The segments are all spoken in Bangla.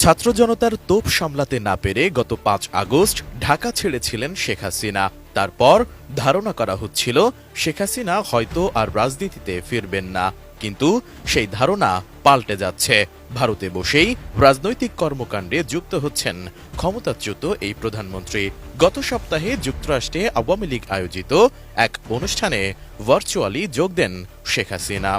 ছাত্র জনতার তোপ সামলাতে না পেরে গত ৫ আগস্ট ঢাকা ছেড়েছিলেন শেখ হাসিনা। তারপর ধারণা করা হচ্ছিল শেখ হাসিনা হয়তো আর রাজনীতিতে ফিরবেন না, কিন্তু সেই ধারণা পাল্টে যাচ্ছে। ভারতে বসেই রাজনৈতিক কর্মকাণ্ডে যুক্ত হচ্ছেন ক্ষমতাচ্যুত এই প্রধানমন্ত্রী। গত সপ্তাহে যুক্তরাষ্ট্রে আওয়ামী লীগ আয়োজিত এক অনুষ্ঠানে ভার্চুয়ালি যোগ দেন শেখ হাসিনা।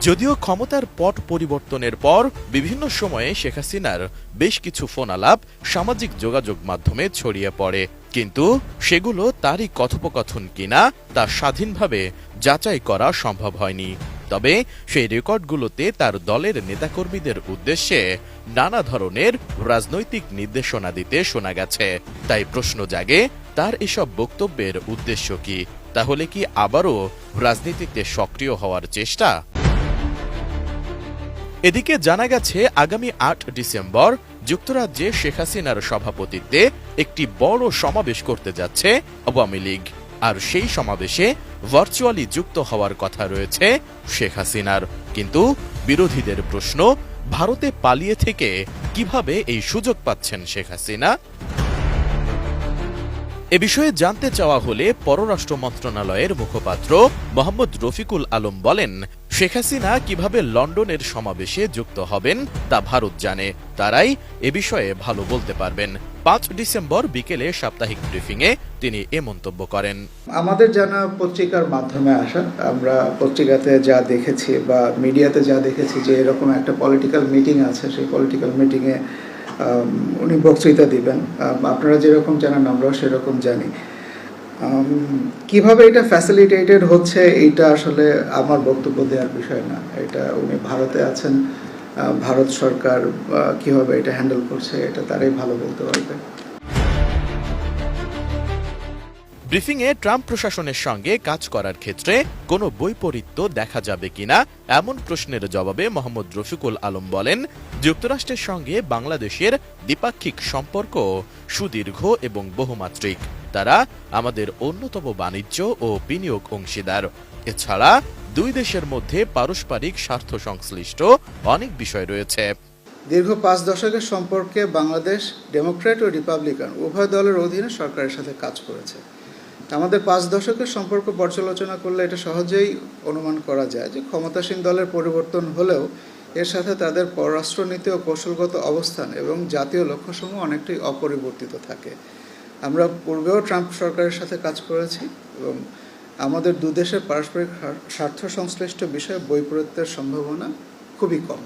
যদিও ক্ষমতার পট পরিবর্তনের পর বিভিন্ন সময়ে শেখ হাসিনার বেশ কিছু ফোনালাপ সামাজিক যোগাযোগ মাধ্যমে ছড়িয়ে পড়ে, কিন্তু সেগুলো তারই কথোপকথন কিনা তা স্বাধীনভাবে যাচাই করা সম্ভব হয়নি। তবে সেই রেকর্ডগুলোতে তার দলের নেতাকর্মীদের উদ্দেশ্যে নানা ধরনের রাজনৈতিক নির্দেশনা দিতে শোনা গেছে। তাই প্রশ্ন জাগে, তার এসব বক্তব্যের উদ্দেশ্য কি? তাহলে কি আবারও রাজনীতিতে সক্রিয় হওয়ার চেষ্টা? এদিকে জানা গেছে আগামী ৮ ডিসেম্বর যুক্তরাজ্যে শেখ হাসিনার সভাপতিত্বে একটি বড় সমাবেশ করতে যাচ্ছে আওয়ামী লীগ। আর সেই সমাবেশে ভার্চুয়ালি যুক্ত হওয়ার কথা রয়েছে শেখ হাসিনার। কিন্তু বিরোধীদের প্রশ্ন, ভারতে পালিয়ে থেকে কিভাবে এই সুযোগ পাচ্ছেন শেখ হাসিনা? এ বিষয়ে জানতে চাওয়া হলে পররাষ্ট্র মন্ত্রণালয়ের মুখপাত্র মোহাম্মদ রফিকুল আলম বলেন, শেখ হাসিনা কিভাবে লন্ডনের সমাবেশে যুক্ত হবেন তা ভারত জানে, তারাই এ বিষয়ে ভালো বলতে পারবেন। ৫ ডিসেম্বর বিকেলে সাপ্তাহিক ব্রিফিংয়ে তিনি এ মন্তব্য করেন। আমাদের জানা পত্রিকার মাধ্যমে আসা, আমরা পত্রিকাতে যা দেখেছি বা মিডিয়াতে যা দেখেছি যে এরকম একটা পলিটিক্যাল মিটিং আছে, সেই পলিটিক্যাল মিটিংয়ে উনি বক্তৃতা দিবেন। আপনারা যেরকম জানান আমরাও সেরকম জানি। কিভাবে এটা ফ্যাসিলিটেটেড হচ্ছে এইটা আসলে আমার বক্তব্য দেওয়ার বিষয় না। এটা উনি ভারতে আছেন, ভারত সরকার কিভাবে এটা হ্যান্ডেল করছে এটা তারাই ভালো বলতে পারবে। ব্রিফিংয়ে ট্রাম্প প্রশাসনের সঙ্গে কাজ করার ক্ষেত্রে কোনো বৈপরীত্য দেখা যাবে কিনা এমন প্রশ্নের জবাবে মোহাম্মদ রফিকুল আলম বলেন, যুক্তরাষ্ট্রের সঙ্গে বাংলাদেশের দ্বিপাক্ষিক সম্পর্ক সুদীর্ঘ এবং বহুমাত্রিক। তারা আমাদের অন্যতম বাণিজ্য ও বিনিয়োগ অংশীদার। এছাড়া দুই দেশের মধ্যে পারস্পরিক স্বার্থ সংশ্লিষ্ট অনেক বিষয় রয়েছে। দীর্ঘ ৫ দশকের সম্পর্কে বাংলাদেশ ডেমোক্র্যাট ও রিপাবলিকান উভয় দলের অধীনে সরকারের সাথে কাজ করেছে। আমাদের ৫ দশকের সম্পর্ক পর্যালোচনা করলে এটা সহজেই অনুমান করা যায় যে ক্ষমতাসীন দলের পরিবর্তন হলেও এর সাথে তাদের পররাষ্ট্রনীতি ও কৌশলগত অবস্থান এবং জাতীয় লক্ষ্যসমূহ অনেকটাই অপরিবর্তিত থাকে। আমরা পূর্বেও ট্রাম্প সরকারের সাথে কাজ করেছি এবং আমাদের দুদেশের পারস্পরিক স্বার্থ সংশ্লিষ্ট বিষয়ে বৈপরীত্যের সম্ভাবনা খুবই কম।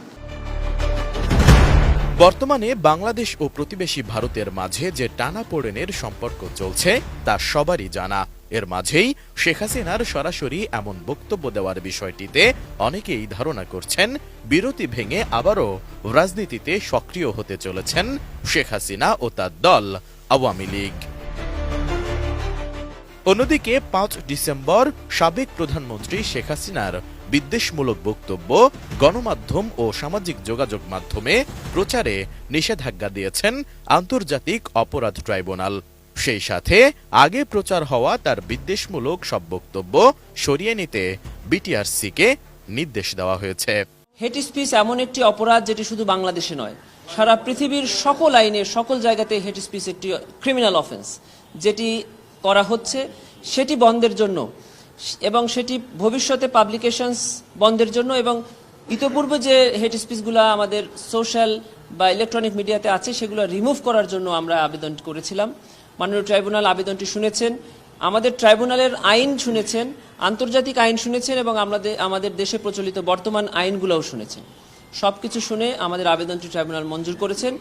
বর্তমানে বাংলাদেশ ও প্রতিবেশী ভারতের মাঝে যে টানাপোড়েনের সম্পর্ক চলছে তা সবারই জানা। এর মাঝেই শেখ হাসিনার সরাসরি এমন বক্তব্য দেওয়ার বিষয়টিতে অনেকেই ধারণা করছেন বিরতি ভেঙে আবারও রাজনীতিতে সক্রিয় হতে চলেছেন শেখ হাসিনা ও তার দল আওয়ামী লীগ। অন্যদিকে ৫ ডিসেম্বর সাবেক প্রধানমন্ত্রী শেখ হাসিনার বিদ্বেষমূলক বক্তব্য গণমাধ্যম ও সামাজিক যোগাযোগ মাধ্যমে প্রচারে নিষেধাজ্ঞা দিয়েছেন আন্তর্জাতিক অপরাধ ট্রাইব্যুনাল। সেই সাথে আগে প্রচার হওয়া তার বিদ্বেষমূলক সব বক্তব্য সরিয়ে নিতে বিটিআরসিকে নির্দেশ দেওয়া হয়েছে। হেট স্পিচ এমন একটি অপরাধ যেটি শুধু বাংলাদেশে নয়, সারা পৃথিবীর সকল আইনে সকল জায়গাতে হেট স্পিচ একটি ক্রিমিনাল অফেন্স, যেটি করা হচ্ছে সেটি বন্ধের জন্য এবং সেটি ভবিষ্যতে পাবলিকেশনস বন্ধের জন্য এবং ইতোপূর্বে যে হেট স্পিচগুলো আমাদের সোশ্যাল বা ইলেকট্রনিক মিডিয়াতে আছে সেগুলো রিমুভ করার জন্য আমরা আবেদন করেছিলাম। মাননীয় ট্রাইব্যুনাল আবেদনটি শুনেছেন, আমাদের ট্রাইব্যুনালের আইন শুনেছেন, আন্তর্জাতিক আইন শুনেছেন এবং আমাদের দেশে প্রচলিত বর্তমান আইনগুলোও শুনেছেন। সবকিছু শুনে আমাদের আবেদনটি ট্রাইব্যুনাল মঞ্জুর করেছেন।